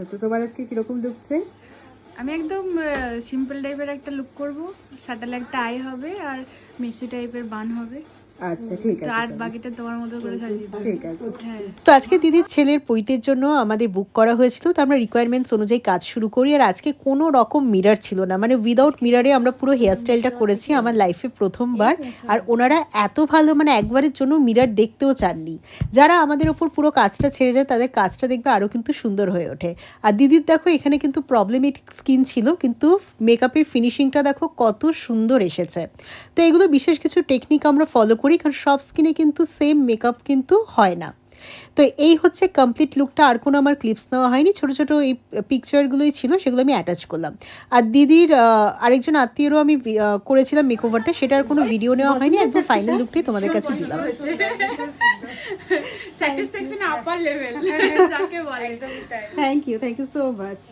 আচ্ছা, তো তোমার আজকে কিরকম লুকছে? আমি একদম সিম্পল টাইপের একটা লুক করব, শাটালে একটা আই হবে আর মেসি টাইপের বান হবে। আচ্ছা ঠিক তো আছে, আর চলো। বাকিটা তোমার মতো করে সাজিয়ে দেবো। ঠিক আছে। হ্যাঁ। তো আজকে দিদির ছেলের পৈতের জন্য আমাদের বুক করা হয়েছিল, তো আমরা রিকোয়ারমেন্টস অনুযায়ী কাজ শুরু করি। আর আজকে কোনো রকম মিরর ছিল না, মানে উইদাউট মিররে আমরা পুরো হেয়ার স্টাইলটা করেছি আমার লাইফে প্রথমবার। আর ওনারা এত ভালো, মানে একবারের জন্য মিরর দেখতেও চাননি। যারা আমাদের ওপর পুরো কাজটা ছেড়ে যায় তাদের কাজটা দেখবে আরও কিন্তু সুন্দর হয়ে ওঠে। আর দিদির দেখো এখানে কিন্তু প্রবলেমেটিক স্কিন ছিল, কিন্তু মেকআপের ফিনিশিংটা দেখো কত সুন্দর এসেছে। তো এগুলো বিশেষ কিছু টেকনিক আমরা ফলো করি, কারণ সব স্কিনে কিন্তু সেম মেকআপ কিন্তু হয় না। তো এই হচ্ছে কমপ্লিট লুকটা। আর কোনো আমার ক্লিপস নেওয়া হয়নি, ছোটো ছোটো এই পিকচারগুলোই ছিল, সেগুলো আমি অ্যাটাচ করলাম। আর দিদির আরেকজন আত্মীয়রও আমি করেছিলাম মেকওভারটা, সেটার কোনো ভিডিও নেওয়া হয়নি, একদম ফাইনাল লুকটাই তোমাদের কাছে দিলাম। স্যাটিসফ্যাকশন আপার লেভেল যাকে বলে। Thank you so much.